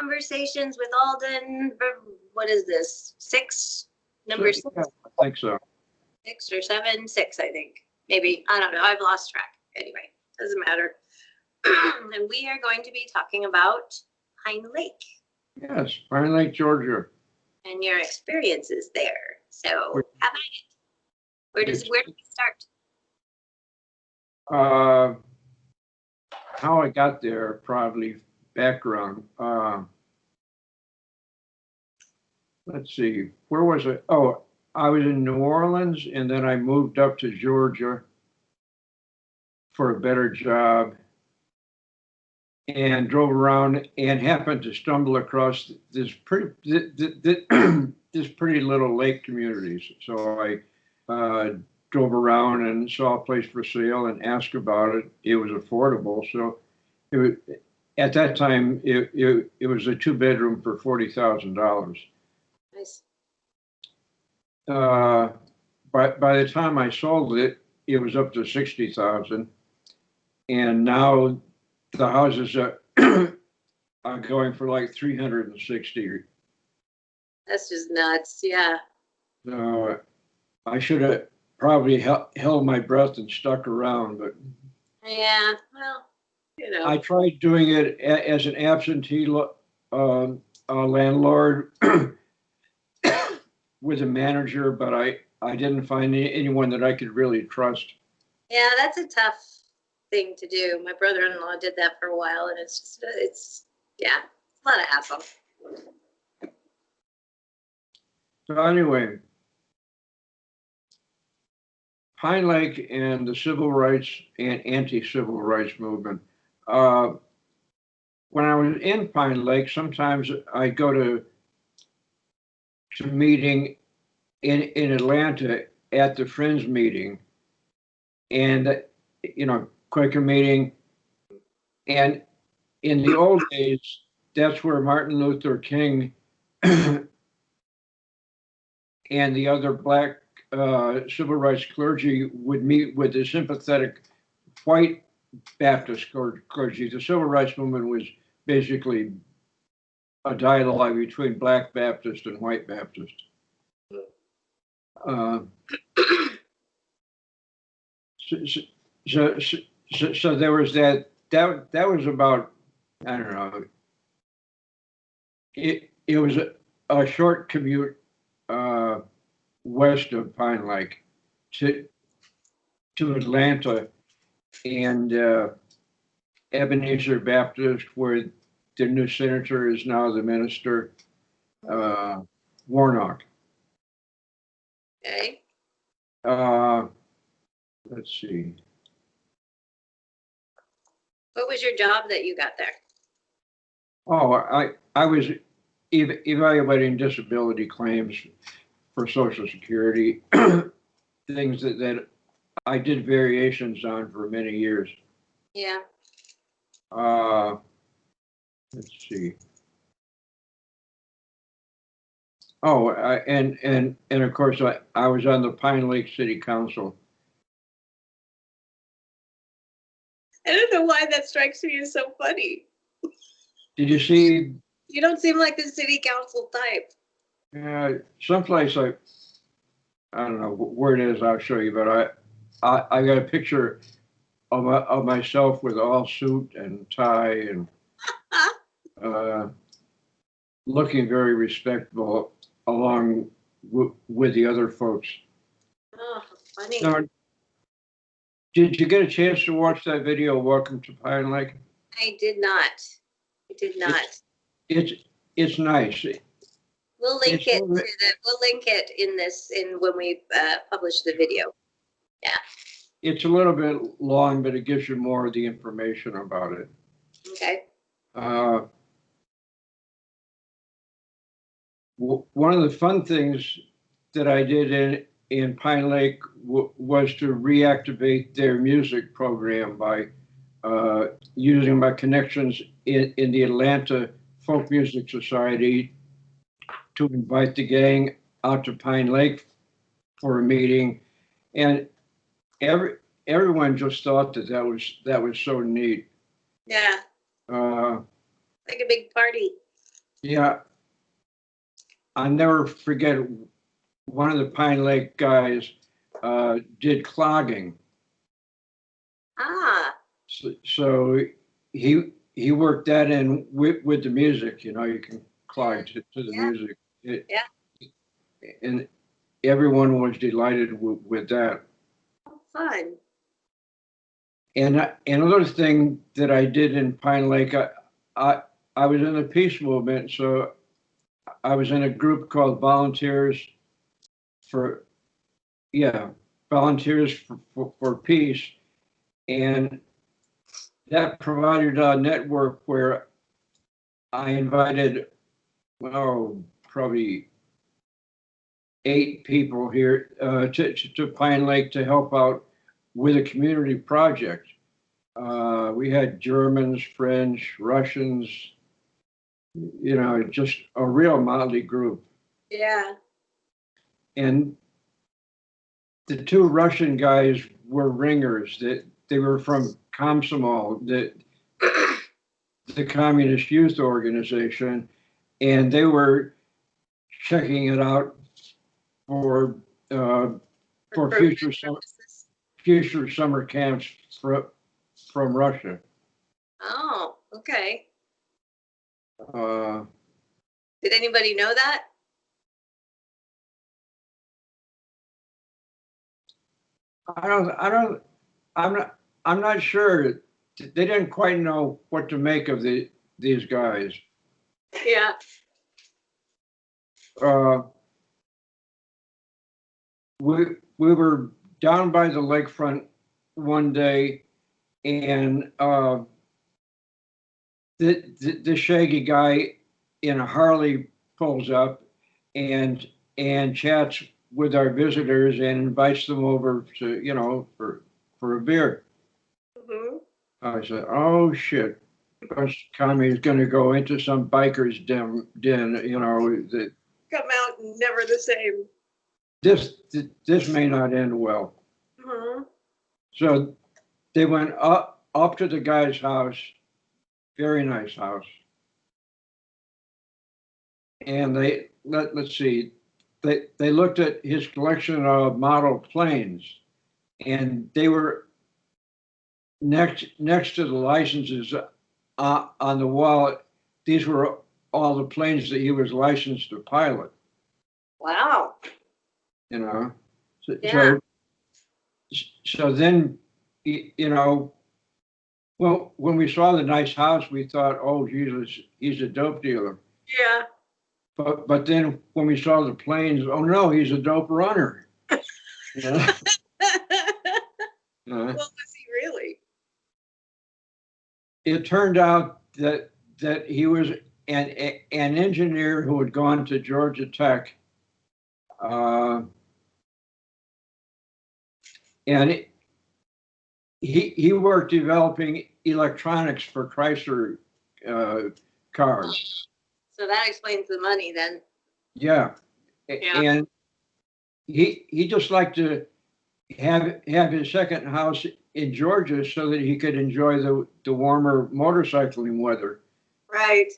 Conversations with Alden. What is this? Number six? Yeah, I think so. 6 or 7? 6, I think. Maybe. I don't know. I've lost track. Anyway, doesn't matter. And we are going to be talking about Pine Lake. Yes, Pine Lake, Georgia. And your experiences there. So, how about it? Where do we start? How I got there, probably background. Let's see, where was I? Oh, I was in New Orleans, and then I moved up to Georgia for a better job, and drove around and happened to stumble across this pretty little lake communities. So I drove around and saw a place for sale and asked about it. It was affordable, so it was, at that time it was a 2-bedroom for $40,000. Nice. By the time I sold it, it was up to 60,000, and now the houses are going for like 360. That's just nuts. Yeah. I should have probably held my breath and stuck around, but yeah, well, you know. I tried doing it as an absentee landlord with a manager, but I didn't find anyone that I could really trust. Yeah, that's a tough thing to do. My brother-in-law did that for a while, and it's a lot of hassle. So anyway, Pine Lake and the civil rights and anti-civil rights movement. When I was in Pine Lake, sometimes I'd go to meeting in Atlanta at the Friends meeting, and Quaker meeting, and in the old days, that's where Martin Luther King and the other black civil rights clergy would meet with the sympathetic white Baptist clergy. The civil rights movement was basically a dialogue between black Baptist and white Baptist. So there was that was about, I don't know, it was a short commute west of Pine Lake to Atlanta, and Ebenezer Baptist, where the new senator is now the minister, Warnock. Okay. Let's see. What was your job that you got there? Oh, I was evaluating disability claims for Social Security, things that I did variations on for many years. Yeah. Let's see. Oh, and of course I was on the Pine Lake City Council. I don't know why that strikes me as so funny. Did you see? You don't seem like the city council type. Someplace I don't know where it is. I'll show you, but I got a picture of myself with all suit and tie and looking very respectable along with the other folks. Oh, funny. Now, did you get a chance to watch that video, Welcome to Pine Lake? I did not. It's nice. We'll link it in when we publish the video. Yeah. It's a little bit long, but it gives you more of the information about it. Okay. One of the fun things that I did in Pine Lake was to reactivate their music program by using my connections in the Atlanta Folk Music Society to invite the gang out to Pine Lake for a meeting, and everyone just thought that was so neat. Yeah. Like a big party. Yeah, I'll never forget one of the Pine Lake guys did clogging. Ah, So he worked that in with the music. You know, you can clog to the yeah, music. yeah. And everyone was delighted with that. Fun. And another thing that I did in Pine Lake, I I was in the peace movement, so I was in a group called for yeah Volunteers for Peace, and that provided a network where I invited, well, probably 8 people here to Pine Lake to help out with a community project. We had Germans, French, Russians, you know, just a real motley group. Yeah. And the 2 Russian guys were ringers. That they were from Komsomol, the communist youth organization, and they were checking it out for uh, for future summer camps from Russia. Oh, okay. Uh, Did anybody know that? I don't, I'm not sure. They didn't quite know what to make of these guys. Yeah. Uh, we were down by the lakefront one day, and the shaggy guy in a Harley pulls up and chats with our visitors and invites them over to, you know, for a beer. Hmm. I said, "Oh shit, bunch of commies going to go into some biker's den, you know, that Come out never the same. this may not end well." Hmm. So they went up to the guy's house, very nice house, and let's see, they looked at his collection of model planes, and they were next to the licenses on the wall. These were all the planes that he was licensed to pilot. Wow. You know, so Yeah. so then you know, well, when we saw the nice house, we thought, oh Jesus, he's a dope dealer. Yeah. But then when we saw the planes, oh no, he's a dope runner. Yeah. What was he really? It turned out that he was an engineer who had gone to Georgia Tech, uh, and he worked developing electronics for Chrysler cars. So that explains the money then. Yeah, Yeah. and he just liked to have his second house in Georgia so that he could enjoy the warmer motorcycling weather. Right.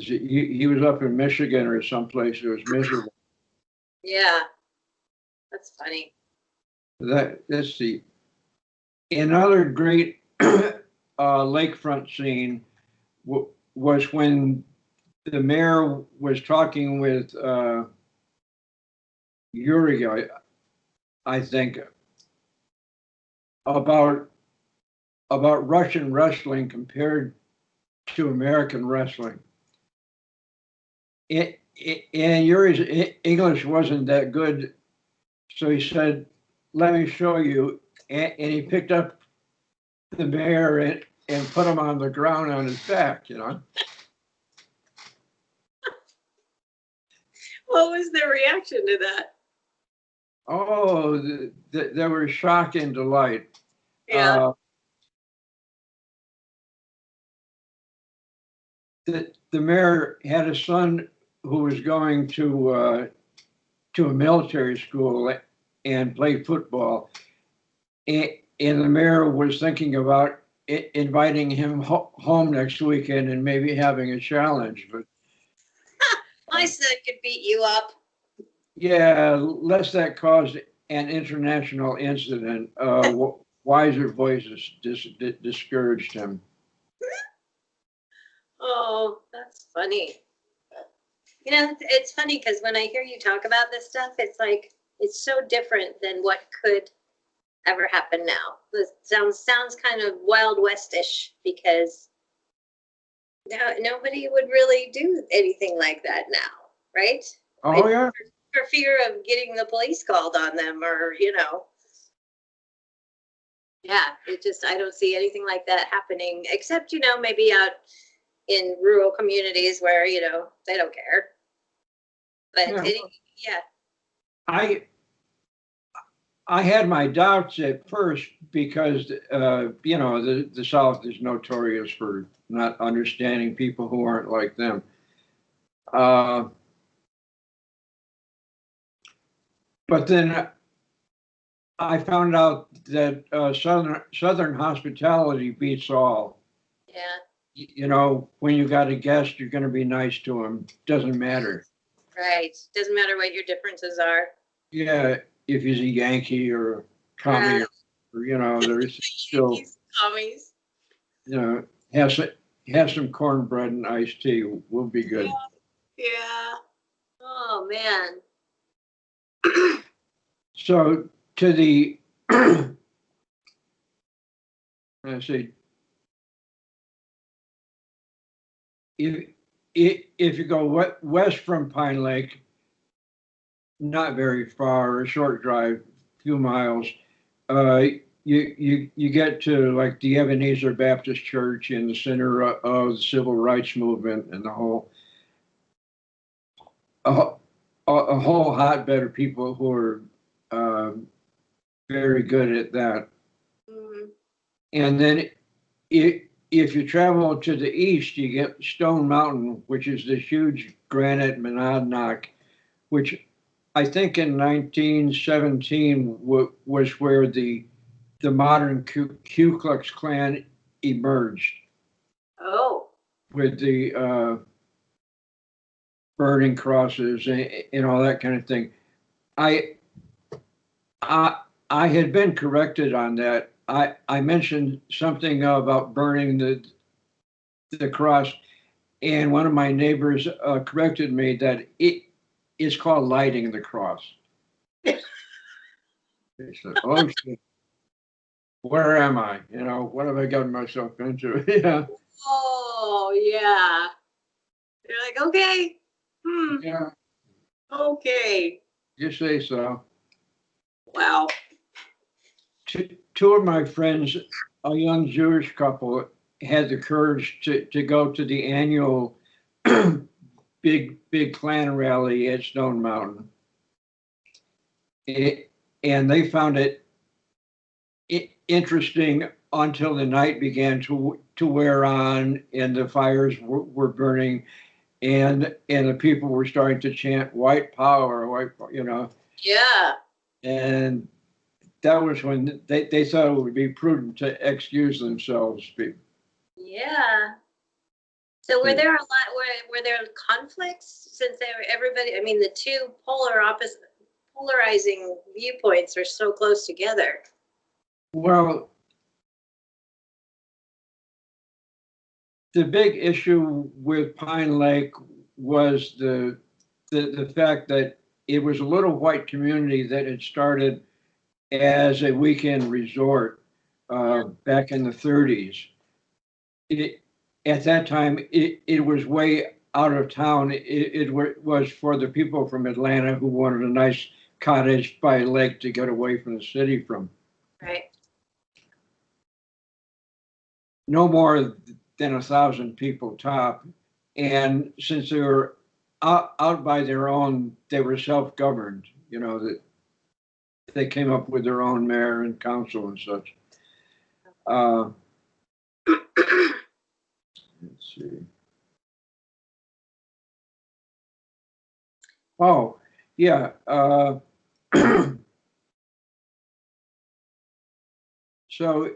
He was up in Michigan or someplace it was miserable. Yeah. That's funny. Let's see. Another great lakefront scene was when the mayor was talking with Yuri, I think, about Russian wrestling compared to American wrestling. And Yuri's English wasn't that good, so he said, "Let me show you." And he picked up the mayor and put him on the ground on his back, you know. What was their reaction to that? Oh, there was shock and delight. Yeah. The mayor had a son who was going to a military school and play football, and the mayor was thinking about inviting him home next weekend and maybe having a challenge, but My son could beat you up. Yeah, lest that caused an international incident, wiser voices discouraged him. Oh, that's funny. You know, it's funny because when I hear you talk about this stuff, it's like it's so different than what could ever happen now. This sounds kind of Wild West-ish because nobody would really do anything like that now, right? Oh yeah. For fear of getting the police called on them, or yeah, I don't see anything like that happening, except maybe out in rural communities where they don't care. But Yeah. yeah. I had my doubts at first because the South is notorious for not understanding people who aren't like them. But then I found out that Southern hospitality beats all. Yeah. When you got a guest, you're going to be nice to them. Doesn't matter. Right. Doesn't matter what your differences are. Yeah, if he's a Yankee or a commie, Right. or there's still, Commies. has some cornbread and iced tea. We'll be good. Yeah. Oh man. So to the, let's see, if you go west from Pine Lake, not very far, a short drive, few miles, you get to like the Ebenezer Baptist Church in the center of the civil rights movement and the whole a whole hotbed of people who are very good at that. Mm-hmm. And then if you travel to the east, you get Stone Mountain, which is this huge granite monadnock, which I think in 1917 was where the modern Ku Klux Klan emerged. Oh. With the burning crosses and all that kind of thing. I had been corrected on that. I mentioned something about burning the cross, and one of my neighbors corrected me that it is called lighting the cross. They said, "Oh shit, where am I? What have I gotten myself into?" Yeah. Oh yeah. You're like, okay. Yeah. Okay. You say so. Wow. Two of my friends, a young Jewish couple, had the courage to go to the annual big Klan rally at Stone Mountain. And they found it interesting until the night began to wear on and the fires were burning and the people were starting to chant white power, Yeah. And that was when they thought it would be prudent to excuse themselves. Yeah. So were there were there conflicts since everybody, I mean, the two polarizing viewpoints are so close together? Well, the big issue with Pine Lake was the fact that it was a little white community that had started as a weekend resort back in the 30s. At that time, it was way out of town. It was for the people from Atlanta who wanted a nice cottage by a lake to get away from the city from. Right. No more than 1,000 people top. And since they were out by their own, they were self-governed, that they came up with their own mayor and council and such. Let's see. Oh, yeah. So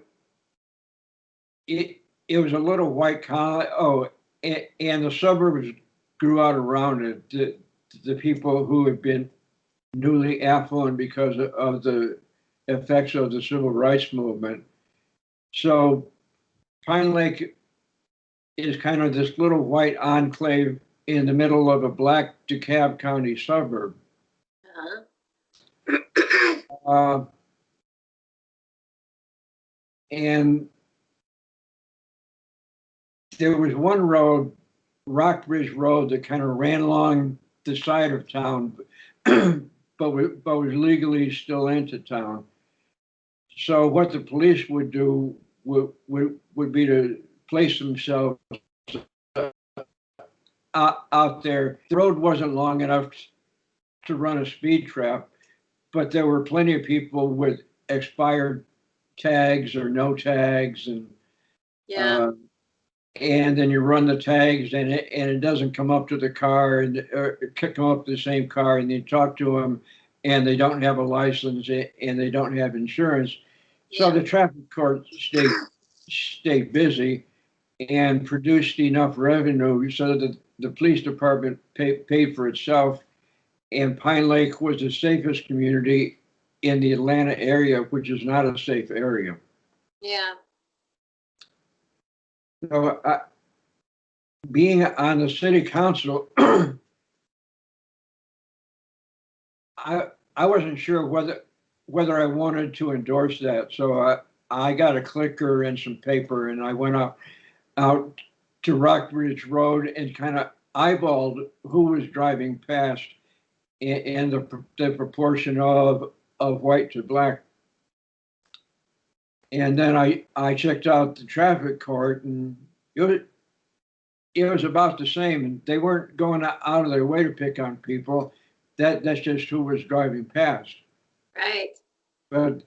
it was a little white collar. Oh, and the suburbs grew out around it. The people who have been newly affluent because of the effects of the civil rights movement. So Pine Lake is kind of this little white enclave in the middle of a black DeKalb County suburb. Uh, and there was one road, Rockbridge Road, that kind of ran along the side of town, but was legally still into town. So what the police would do would be to place themselves out there. The road wasn't long enough to run a speed trap, but there were plenty of people with expired tags or no tags, and Yeah. And then you run the tags, and it doesn't come up to the car, and or come up to the same car, and you talk to them, and they don't have a license, and they don't have insurance. So the traffic court stayed busy and produced enough revenue so that the police department paid for itself. And Pine Lake was the safest community in the Atlanta area, which is not a safe area. Yeah. So being on the city council, I wasn't sure whether I wanted to endorse that. So I got a clicker and some paper, and I went out to Rockbridge Road and kind of eyeballed who was driving past and the proportion of white to black. And then I checked out the traffic court, and it was about the same. And they weren't going out of their way to pick on people. That's just who was driving past. Right. But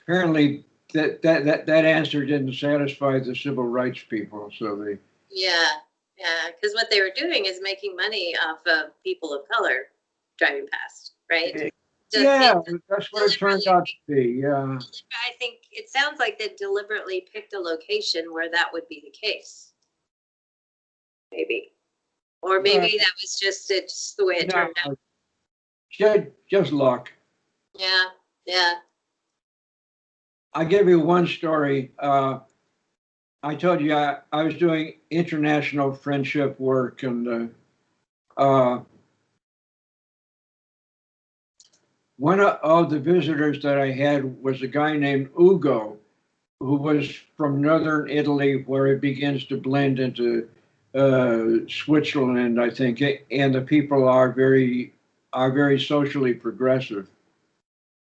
apparently that answer didn't satisfy the civil rights people. So they. Yeah. Yeah. Because what they were doing is making money off of people of color driving past, right? Yeah, that's what it turned out to be. Yeah. I think it sounds like they deliberately picked a location where that would be the case. Maybe. Or maybe that was just the way it turned out. Just luck. Yeah, yeah. I'll give you one story. I told you I was doing international friendship work, and one of the visitors that I had was a guy named Ugo, who was from northern Italy, where it begins to blend into Switzerland, I think, and the people are very socially progressive.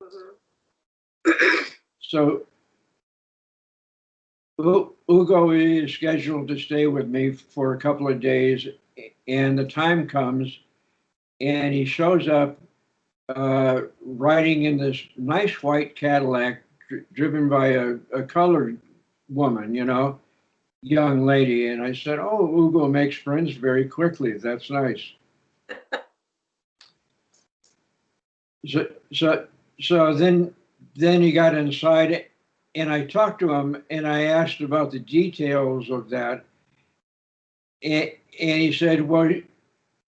Mm-hmm. So Ugo is scheduled to stay with me for a couple of days, and the time comes, and he shows up riding in this nice white Cadillac driven by a colored woman, young lady. And I said, "Oh, Ugo makes friends very quickly. That's nice." So then he got inside, and I talked to him, and I asked about the details of that, and he said, "Well,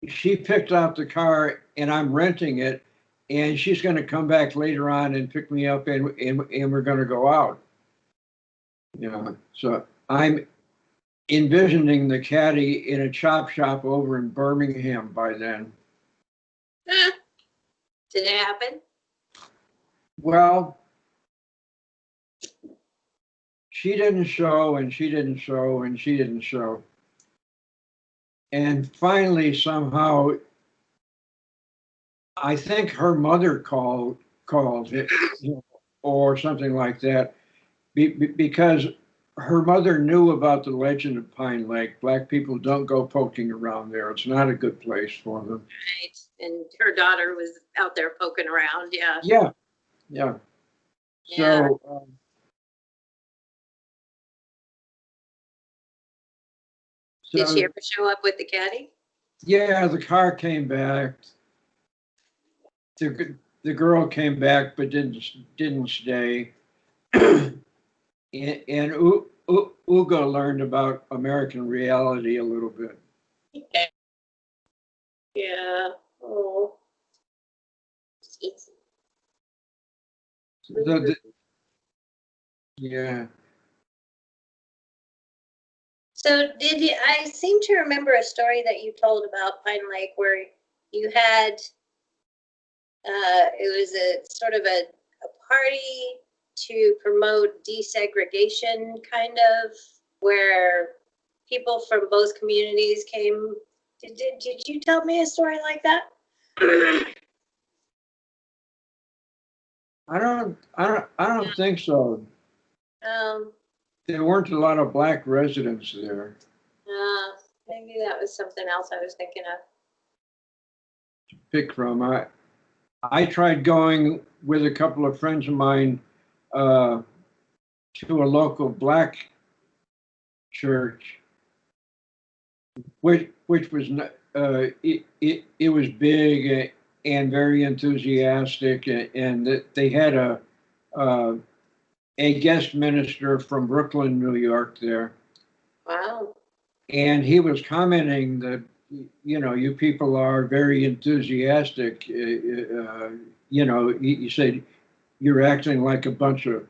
she picked out the car, and I'm renting it, and she's going to come back later on and pick me up, and we're going to go out." So I'm envisioning the caddy in a chop shop over in Birmingham by then. Did it happen? Well, she didn't show, and she didn't show, and she didn't show. And finally, somehow, I think her mother called it, or something like that, because her mother knew about the legend of Pine Lake. Black people don't go poking around there. It's not a good place for them. Right. And her daughter was out there poking around. Yeah. Yeah. So, did she ever show up with the caddy? Yeah, the car came back. The girl came back, but didn't stay. And Ugo learned about American reality a little bit. Yeah. Oh. It's, Yeah. so did you, I seem to remember a story that you told about Pine Lake where you had, it was a sort of a party to promote desegregation, kind of, where people from both communities came. Did you tell me a story like that? I don't think so. Um, There weren't a lot of black residents there maybe that was something else I was thinking of. to pick from. I tried going with a couple of friends of mine uh, to a local black church, which was it was big and very enthusiastic, and they had uh, a guest minister from Brooklyn, New York there, Wow. and he was commenting that you people are very enthusiastic. He said you're acting like a bunch of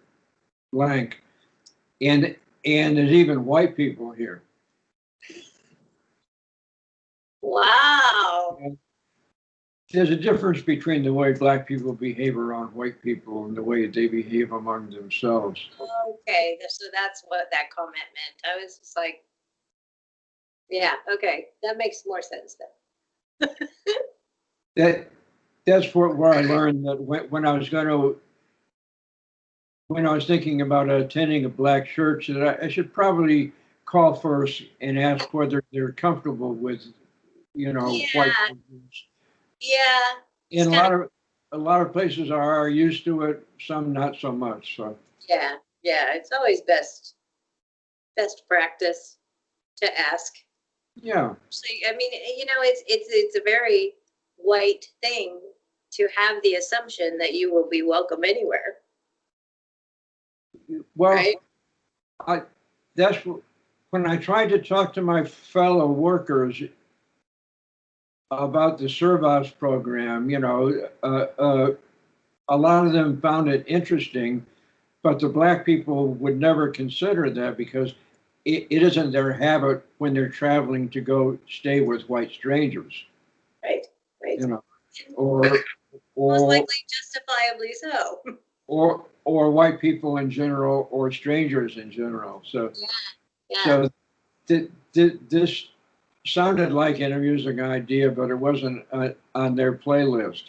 blank, and there's even white people here. Wow. And there's a difference between the way black people behave around white people and the way they behave among themselves. Okay, so that's what that comment meant. I was just like, yeah, okay, that makes more sense then. That's where I learned that when I was thinking about attending a black church, that I should probably call first and ask whether they're comfortable with white Yeah, people. yeah. It's And kind of, a lot of places are used to it, some not so much. So yeah, yeah. It's always best practice to ask. yeah, So, I mean, it's a very white thing to have the assumption that you will be welcome anywhere, well, right? I that's when I tried to talk to my fellow workers about the Servos program. A lot of them found it interesting, but the black people would never consider that because it isn't their habit when they're traveling to go stay with white strangers, Right, right. you know, or Most or likely justifiably so. or white people in general or strangers in general. So Yeah, yeah, so this sounded like an amusing idea, but it wasn't on their playlist.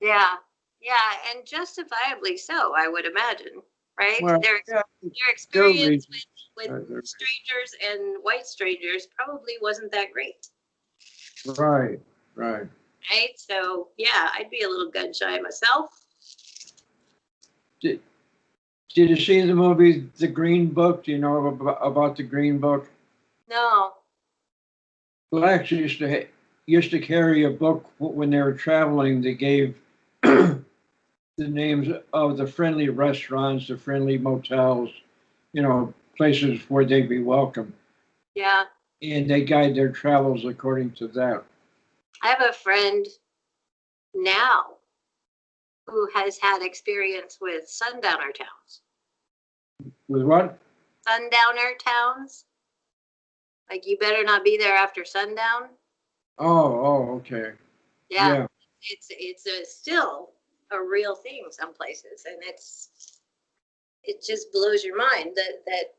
yeah, yeah, and justifiably so, I would imagine, right? Well, yeah, Their there are experience reasons. with There- strangers and white strangers probably wasn't that great, Right, right. right? So yeah, I'd be a little gun shy myself. Did, did you see the movie The Green Book? Do you know about the Green Book? No. Blacks used to carry a book when they were traveling. They gave the names of the friendly restaurants, the friendly motels, places where they'd be welcome, Yeah. and they guide their travels according to that. I have a friend now who has had experience with sundowner towns. With what? Sundowner towns? Like you better not be there after sundown. Okay. Yeah. Yeah, It's still a real thing some places, and it just blows your mind that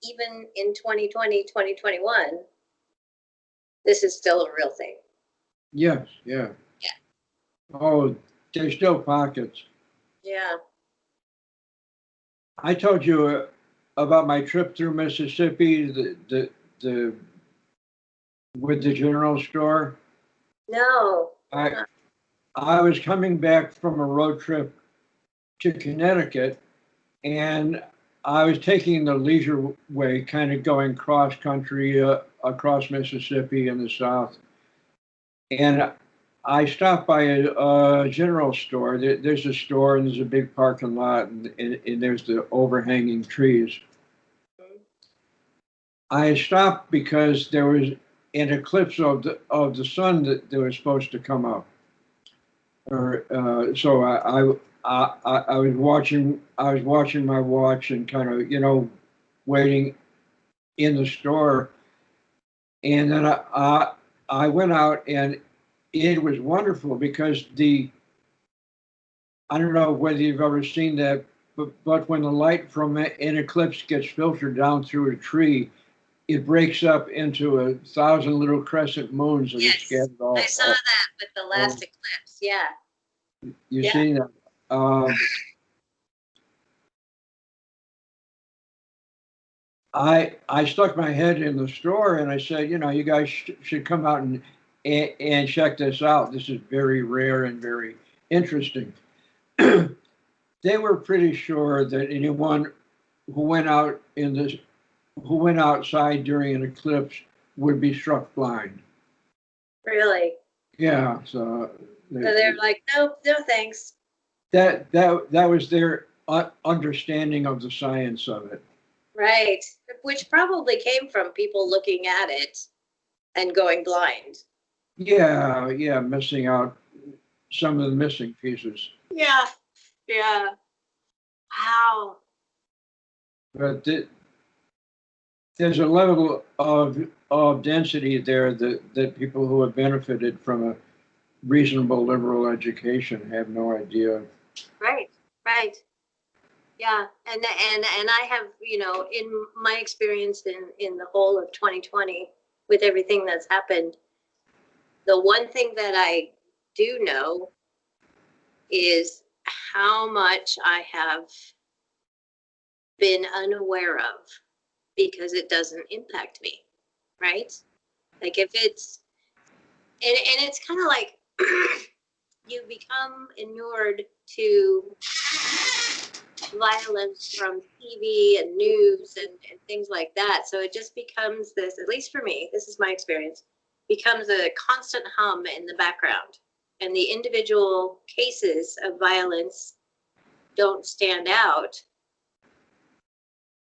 even in 2020, 2021, this is still a real thing. yes, yeah. Yeah. Oh, there's still pockets. Yeah. I told you about my trip through Mississippi, the with the general store. No. I I was coming back from a road trip to Connecticut, and I was taking the leisure way, kind of going cross country across Mississippi in the south. And I stopped by a general store. There's a store, and there's a big parking lot, and there's the overhanging trees. I stopped because there was an eclipse of the sun that was supposed to come up. Or so I was watching my watch and kind of, waiting in the store, and then I went out, and it was wonderful because I don't know whether you've ever seen that, but when the light from an eclipse gets filtered down through a tree, it breaks up into 1,000 little crescent moons that are Yes, scattered all. I saw that with the last eclipse. Yeah. You seen that? I stuck my head in the store and I said, you guys should come out and check this out. This is very rare and very interesting. They were pretty sure that anyone who went outside during an eclipse would be struck blind. Really? Yeah. So they're like, nope, no thanks. That was their understanding of the science of it. Right. Which probably came from people looking at it and going blind. Yeah, missing out some of the missing pieces. Yeah. Wow. But there's a level of density there that people who have benefited from a reasonable liberal education have no idea. Right. Yeah, and I have, in my experience in the whole of 2020 with everything that's happened, the one thing that I do know is how much I have been unaware of because it doesn't impact me, right? Like if it's, and it's kind of like you become inured to violence from TV and news and things like that. So it just becomes this, at least for me, this is my experience, becomes a constant hum in the background. And the individual cases of violence don't stand out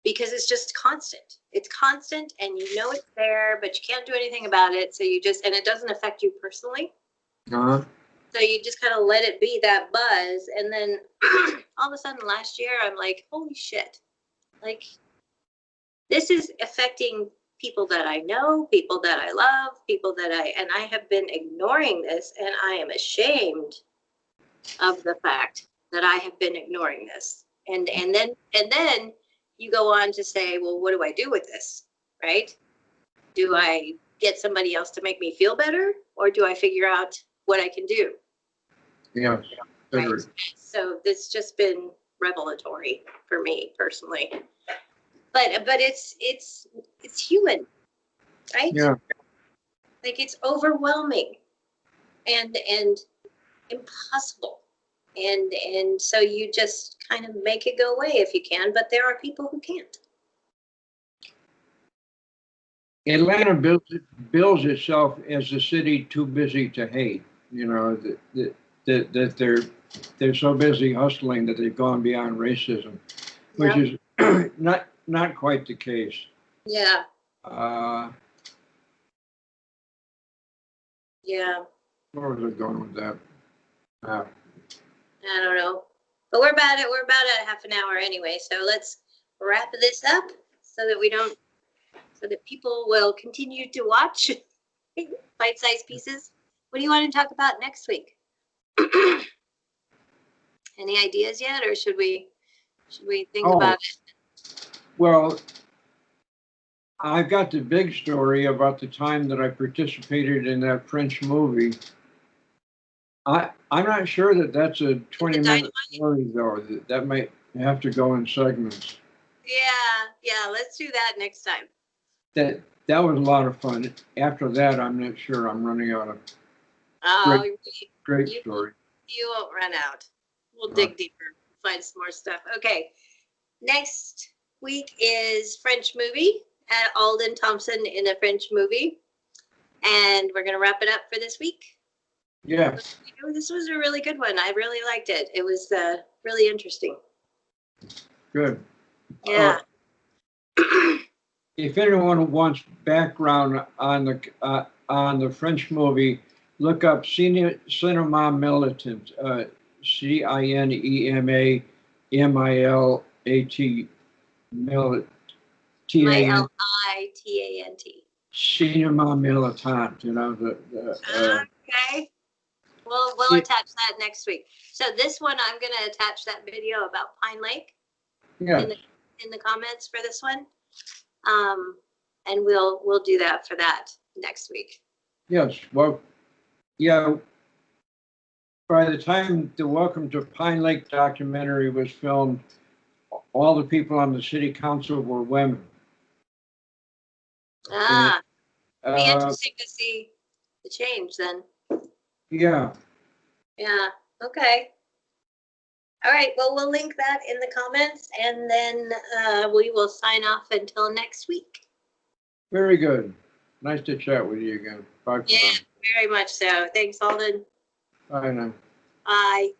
because it's just constant. It's constant and you know it's there, but you can't do anything about it. So you just, and it doesn't affect you personally. Uh-huh. So you just kind of let it be that buzz. And then all of a sudden last year, I'm like, holy shit. Like, this is affecting people that I know, people that I love, and I have been ignoring this. And I am ashamed of the fact that I have been ignoring this. And then you go on to say, well, what do I do with this? Right? Do I get somebody else to make me feel better? Or do I figure out what I can do? Yeah. Right. So this just been revelatory for me personally. But it's human, right? Yeah. Like it's overwhelming and impossible. And so you just kind of make it go away if you can, but there are people who can't. Atlanta bills itself as a city too busy to hate. That they're so busy hustling that they've gone beyond racism, which is not quite the case. Yeah. Yeah. Where was I going with that? I don't know, but we're about at half an hour anyway. So let's wrap this up so that people will continue to watch bite-sized pieces. What do you want to talk about next week? Any ideas yet, or should we think about it? Well, I've got the big story about the time that I participated in that French movie. I'm not sure that that's a 20-minute story, though. That might have to go in segments. Yeah, let's do that next time. That was a lot of fun. After that, I'm not sure. I'm running out of great story. You won't run out. We'll dig deeper, find some more stuff. Okay, next week is French movie. Alden Thompson in a French movie. And we're going to wrap it up for this week. Yeah. This was a really good one. I really liked it. It was really interesting. Good. Yeah. if anyone wants background on the French movie, look up Cinema Militant, CINEMA MILAT, TAN, MILITANT. Cinema Militant, Okay. We'll See- attach that next week. So this one, I'm gonna attach that video about Pine Lake yeah, in the comments for this one. And we'll do that for that next week. yes, well, yeah, by the time the Welcome to Pine Lake documentary was filmed, all the people on the city council were women. Ah, be Uh, interesting to see the change then. yeah, Yeah, okay. All right, well, we'll link that in the comments and then we will sign off until next week. very good. Nice to chat with you again. Bye for Yeah, very much so. Thanks, Alden. now. Bye now. Bye.